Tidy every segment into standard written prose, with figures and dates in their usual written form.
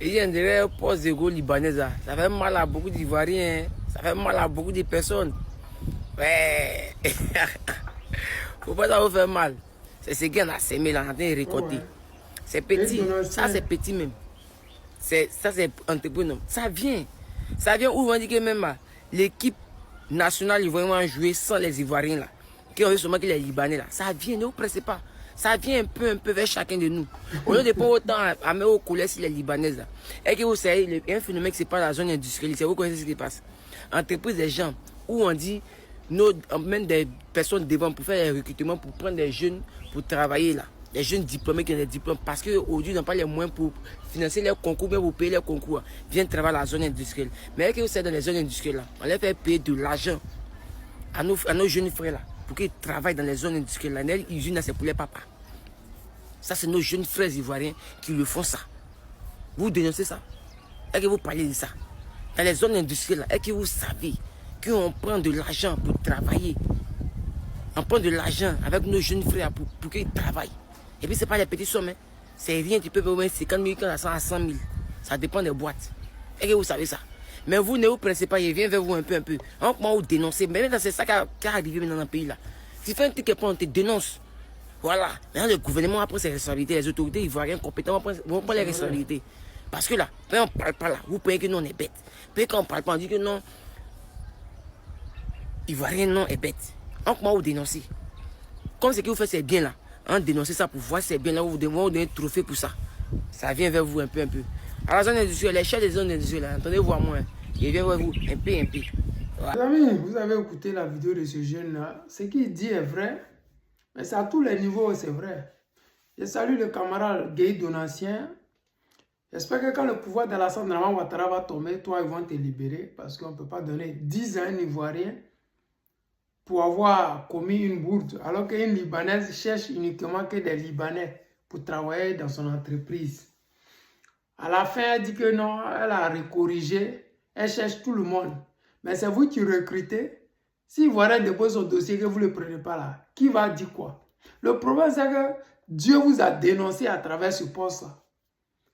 Et on dirait poste d'égo libanaise. Ça fait mal à beaucoup d'Ivoiriens. Ça fait mal à beaucoup de personnes. Ouais. Faut pas ça vous faire mal. C'est ce qu'on a semé là, on a récolté. Ouais. C'est Et petit. Ça, donation. c'est petit même. Ça, c'est entrepreneur. Ça vient. Ça vient où on dit que même l'équipe nationale ivoirienne jouer sans les Ivoiriens là. Qui ont vu seulement que les Libanais là. Ça vient, ne vous pressez pas. Ça vient un peu vers chacun de nous. Au lieu de prendre autant à mettre au collège sur les Libanaises là. Et que vous savez, il y a un phénomène qui se passe dans la zone industrielle. Vous connaissez ce qui se passe. Entreprise des gens où on dit, on mène des personnes devant pour faire les recrutements, pour prendre des jeunes pour travailler là. Les jeunes diplômés qui ont des diplômes, parce qu'aujourd'hui, ils n'ont pas les moyens pour financer leurs concours, même pour payer leurs concours, viennent travailler dans la zone industrielle. Mais que vous savez, dans les zones industrielles, là, on les fait payer de l'argent à nos jeunes frères là, pour qu'ils travaillent dans les zones industrielles. Là, les usines, c'est pour les papas. Ça, c'est nos jeunes frères ivoiriens qui le font ça. Vous dénoncez ça? Est-ce que vous parlez de ça? Dans les zones industrielles, est-ce que vous savez qu'on prend de l'argent pour travailler? On prend de l'argent avec nos jeunes frères pour qu'ils travaillent. Et puis, ce n'est pas les petites sommes. Hein. C'est rien, tu peux payer 50 000 à 100 000. Ça dépend des boîtes. Est-ce que vous savez ça? Mais vous ne vous pressez pas, il vient vers vous un peu. En comment vous dénoncez? Mais c'est ça qui est arrivé dans le pays là. Si tu fais un truc on te dénonce. Voilà. Maintenant, le gouvernement a pris ses responsabilités. Les autorités ivoiriennes compétentes vont prendre les responsabilités. Parce que là, quand on ne parle pas là, vous croyez que nous on est bêtes. Puis quand on ne parle pas, on dit que non, Ivoirien non est bête. En comment vous dénoncez? Comme ce que vous faites c'est bien là. On dénonce ça pour voir c'est bien là, vous devez donner un trophée pour ça. Ça vient vers vous un peu. À la zone industrielle, les chefs des zones industrielles, entendez-vous à moi. Il vient vers vous un peu. Voilà. Les amis, vous avez écouté la vidéo de ce jeune-là. Ce qu'il dit est vrai, mais c'est à tous les niveaux, c'est vrai. Je salue le camarade Guy Donatien. J'espère que quand le pouvoir d'Alassane Draman Ouattara va tomber, toi, ils vont te libérer parce qu'on ne peut pas donner 10 à un Ivoirien pour avoir commis une bourde, alors qu'une Libanaise cherche uniquement que des Libanais pour travailler dans son entreprise. À la fin, elle dit que non, elle a recorrigé, elle cherche tout le monde. Mais c'est vous qui recrutez. Si Ivoirien dépose son dossier que vous ne le prenez pas là, qui va dire quoi? Le problème, c'est que Dieu vous a dénoncé à travers ce poste-là.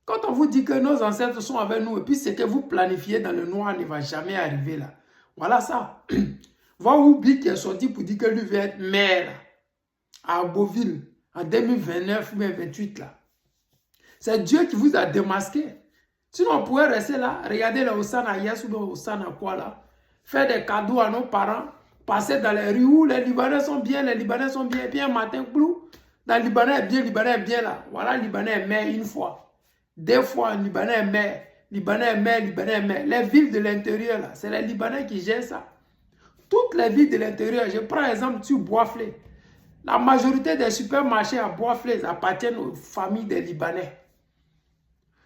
Quand on vous dit que nos ancêtres sont avec nous, et puis ce que vous planifiez dans le noir ne va jamais arriver là. Voilà ça. Voir Oubi qui est sorti pour dire que lui veut être maire à Beauville en 2029 ou 2028 là. C'est Dieu qui vous a démasqué. Sinon, on pourrait rester là, regarder le Hosanna Yes ou le Hosanna quoi là, faire des cadeaux à nos parents, passer dans les rues où les Libanais sont bien, et puis un matin, blou, dans le Libanais est bien là. Voilà, Libanais est maire une fois. Deux fois, Libanais est maire. Les villes de l'intérieur là, c'est les Libanais qui gèrent ça. Toutes les villes de l'intérieur, je prends exemple sur Boisflé. La majorité des supermarchés à Boisflé appartiennent aux familles des Libanais.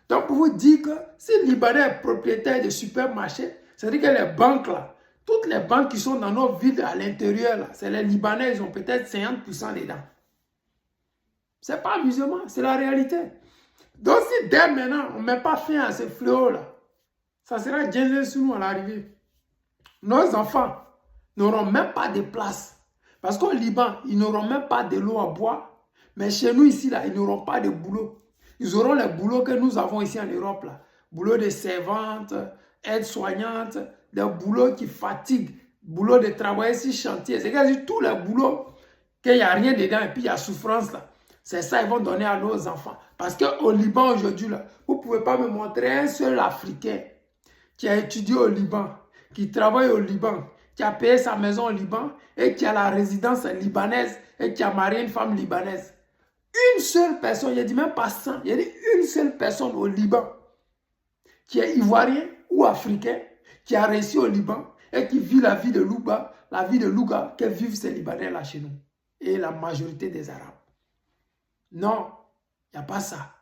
Donc, pour vous dire que si le Libanais est propriétaire de supermarchés, c'est-à-dire que les banques là, toutes les banques qui sont dans nos villes à l'intérieur là, c'est les Libanais, ils ont peut-être 50% dedans. C'est pas amusement, c'est la réalité. Donc, si dès maintenant, on ne met pas fin à ce fléau là, ça sera gênant sur nous à l'arrivée. Nos enfants n'auront même pas de place. Parce qu'au Liban, ils n'auront même pas de l'eau à boire. Mais chez nous ici, là, ils n'auront pas de boulot. Ils auront les boulots que nous avons ici en Europe. Là. Boulot de servante, aide-soignante, des boulots qui fatiguent. Boulot de travailler sur chantier. C'est-à-dire tous les boulots qu'il n'y a rien dedans et puis il y a souffrance là. C'est ça qu'ils vont donner à nos enfants. Parce qu'au Liban aujourd'hui, vous ne pouvez pas me montrer un seul Africain qui a étudié au Liban, qui travaille au Liban, qui a payé sa maison au Liban et qui a la résidence libanaise et qui a marié une femme libanaise. Une seule personne, il ne dit même pas 100, il dit une seule personne au Liban qui est ivoirien ou africain, qui a réussi au Liban et qui vit la vie de Louga, que vivent ces Libanais là chez nous. Et la majorité des Arabes. Non, il n'y a pas ça.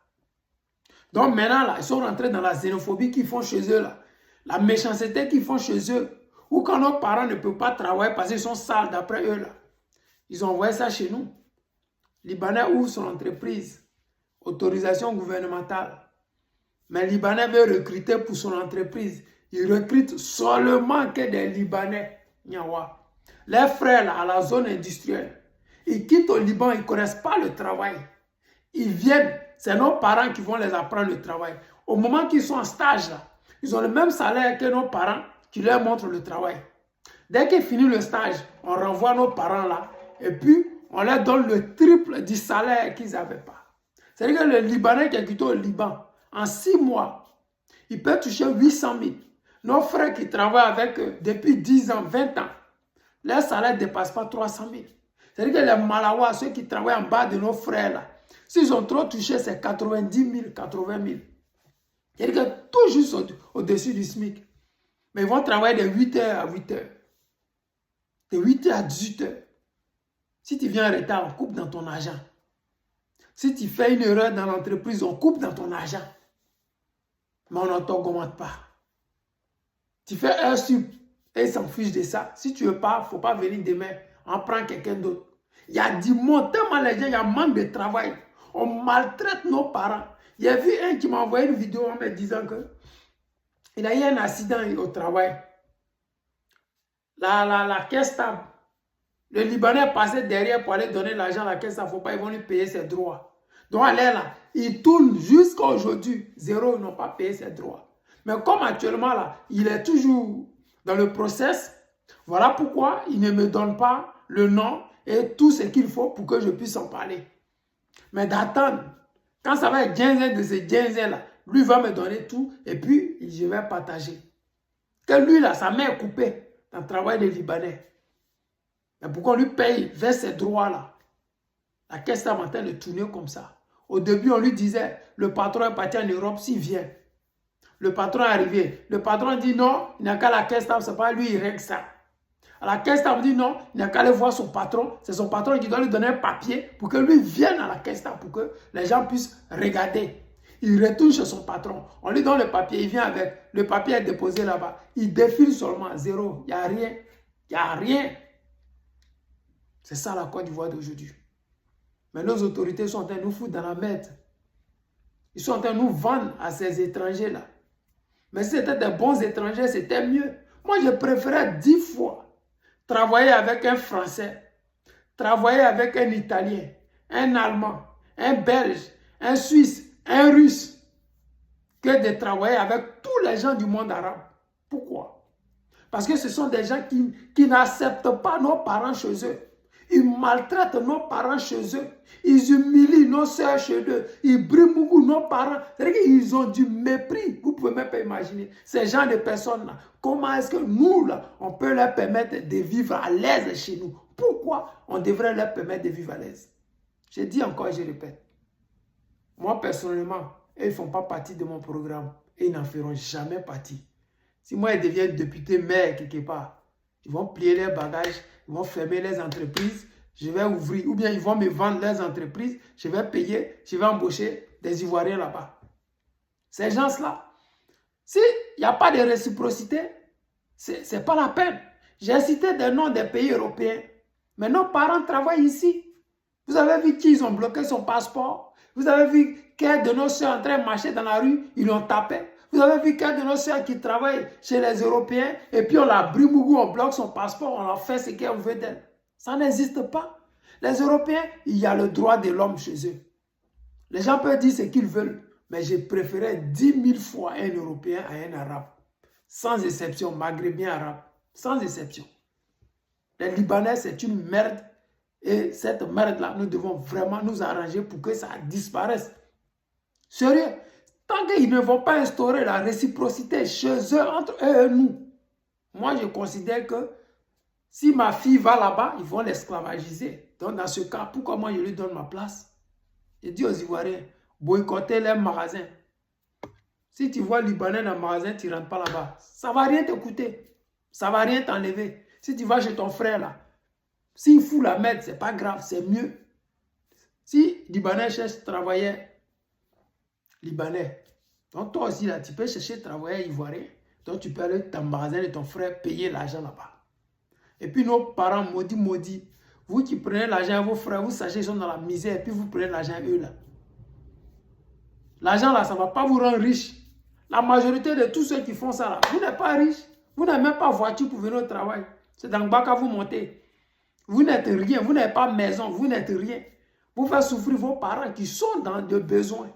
Donc maintenant, là, ils sont rentrés dans la xénophobie qu'ils font chez eux, là. La méchanceté qu'ils font chez eux. Ou quand nos parents ne peuvent pas travailler parce qu'ils sont sales d'après eux, là. Ils ont envoyé ça chez nous. Libanais ouvre son entreprise. Autorisation gouvernementale. Mais Libanais veut recruter pour son entreprise. Il recrute seulement que des Libanais. Les frères, là, à la zone industrielle, ils quittent au Liban, ils ne connaissent pas le travail. Ils viennent, c'est nos parents qui vont les apprendre le travail. au moment qu'ils sont en stage, là, ils ont le même salaire que nos parents qui leur montrent le travail. Dès qu'ils finissent le stage, on renvoie nos parents là et puis on leur donne le triple du salaire qu'ils n'avaient pas. C'est-à-dire que le Libanais qui est quitté au Liban, en 6 mois, il peut toucher 800 000. Nos frères qui travaillent avec eux depuis 10 ans, 20 ans, leur salaire ne dépasse pas 300 000. C'est-à-dire que les Malawas, ceux qui travaillent en bas de nos frères là, s'ils ont trop touché, c'est 90 000, 80 000. C'est-à-dire que tout juste au-dessus du SMIC. Mais ils vont travailler de 8h à 8h. De 8h à 18h. Si tu viens en retard, on coupe dans ton argent. Si tu fais une erreur dans l'entreprise, on coupe dans ton argent. Mais on ne t'augmente pas. Tu fais un sup et ils s'en fichent de ça. Si tu ne veux pas, il ne faut pas venir demain. On prend quelqu'un d'autre. Il y a du monde, tellement les gens, il y a manque de travail. On maltraite nos parents. Il y a vu un qui m'a envoyé une vidéo en me disant que il a eu un accident au travail. La caisse stable. Le Libanais passait derrière pour aller donner l'argent à la caisse, il ne faut pas, ils vont lui payer ses droits. Donc elle est là, il tourne jusqu'à aujourd'hui. Zéro, ils n'ont pas payé ses droits. Mais comme actuellement là, il est toujours dans le process, voilà pourquoi il ne me donne pas le nom et tout ce qu'il faut pour que je puisse en parler. Mais d'attendre, quand ça va être 15 de ces 15 là, lui va me donner tout et puis je vais partager. Que lui là, sa main est coupée dans le travail des Libanais. Mais pourquoi on lui paye vers ses droits là? La caisse est en train de tourner comme ça. Au début, on lui disait, le patron est parti en Europe, s'il vient. Le patron est arrivé. Le patron dit non, il n'a qu'à la caisse, c'est pas lui, il règle ça. À la caisse, on dit non, il n'a qu'à aller voir son patron. C'est son patron qui doit lui donner un papier pour que lui vienne à la caisse, pour que les gens puissent regarder. Il retourne chez son patron. On lui donne le papier, il vient avec. Le papier est déposé là-bas. Il défile seulement, zéro. Il n'y a rien. Il n'y a rien. C'est ça la Côte d'Ivoire d'aujourd'hui. Mais nos autorités sont en train de nous foutre dans la merde. Ils sont en train de nous vendre à ces étrangers-là. Mais si c'était des bons étrangers, c'était mieux. Moi, je préférais 10 fois travailler avec un Français, travailler avec un Italien, un Allemand, un Belge, un Suisse, un Russe, que de travailler avec tous les gens du monde arabe. Pourquoi? Parce que ce sont des gens qui n'acceptent pas nos parents chez eux. Ils maltraitent nos parents chez eux. Ils humilient nos soeurs chez eux. Ils briment beaucoup nos parents. C'est-à-dire qu'ils ont du mépris. Vous ne pouvez même pas imaginer. Ces gens de personnes-là, comment est-ce que nous, là, on peut leur permettre de vivre à l'aise chez nous? Pourquoi on devrait leur permettre de vivre à l'aise? Je dis encore et je répète. Moi, personnellement, ils ne font pas partie de mon programme. Et ils n'en feront jamais partie. Si moi, ils deviennent député maire quelque part, ils vont plier leurs bagages, ils vont fermer les entreprises, je vais ouvrir, ou bien ils vont me vendre leurs entreprises, je vais payer, je vais embaucher des Ivoiriens là-bas. Ces gens-là, s'il n'y a pas de réciprocité, ce n'est pas la peine. J'ai cité des noms des pays européens, mais nos parents travaillent ici. Vous avez vu qu'ils ont bloqué son passeport? Vous avez vu qu'un de nos soeurs en train de marcher dans la rue, ils l'ont tapé? Vous avez vu qu'un de nos soeurs qui travaille chez les Européens et puis on la brime ou on bloque son passeport, on en fait ce qu'on veut d'elle. Ça n'existe pas. Les Européens, il y a le droit de l'homme chez eux. Les gens peuvent dire ce qu'ils veulent, mais je préférais 10 000 fois un Européen à un Arabe. Sans exception, maghrébien arabe. Sans exception. Les Libanais, c'est une merde. Et cette merde-là, nous devons vraiment nous arranger pour que ça disparaisse. Sérieux. Tant qu'ils ne vont pas instaurer la réciprocité chez eux, entre eux et nous, moi je considère que si ma fille va là-bas, ils vont l'esclavagiser. Donc dans ce cas, pourquoi moi je lui donne ma place? Je dis aux Ivoiriens, boycottez les magasins. Si tu vois Libanais dans le magasin, tu ne rentres pas là-bas. Ça ne va rien te coûter. Ça ne va rien t'enlever. Si tu vas chez ton frère là, s'il fout la merde, ce n'est pas grave, c'est mieux. Si Libanais cherche travailler Libanais, donc toi aussi là, tu peux chercher travailler Ivoirien. Donc tu peux aller dans le magasin de ton frère payer l'argent là-bas. Et puis nos parents maudits, vous qui prenez l'argent à vos frères, vous sachez qu'ils sont dans la misère et puis vous prenez l'argent à eux là. L'argent là, ça ne va pas vous rendre riche. La majorité de tous ceux qui font ça là, vous n'êtes pas riche. Vous n'avez même pas voiture pour venir au travail. C'est dans le bac à vous monter. Vous n'êtes rien, vous n'avez pas maison, vous n'êtes rien. Vous faites souffrir vos parents qui sont dans le besoin.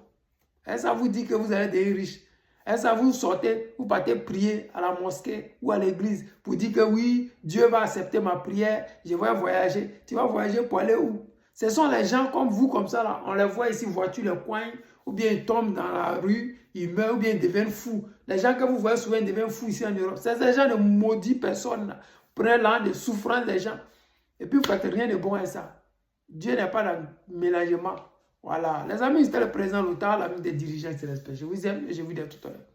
Et ça vous dit que vous allez devenir riche. Et ça, vous sortez, vous partez prier à la mosquée ou à l'église pour dire que oui, Dieu va accepter ma prière, je vais voyager. Tu vas voyager pour aller où? Ce sont les gens comme vous, comme ça, là. On les voit ici, voiture, les coins, ou bien ils tombent dans la rue, ils meurent, ou bien ils deviennent fous. Les gens que vous voyez souvent ils deviennent fous ici en Europe. C'est ces gens de maudits personnes, là. Prenez l'an de souffrance des gens. Et puis vous ne faites rien de bon à ça. Dieu n'est pas dans le mélangement. Voilà. Les amis, c'était le président Louta, l'ami des dirigeants, c'est respect. Je vous aime et je vous dis à tout à l'heure.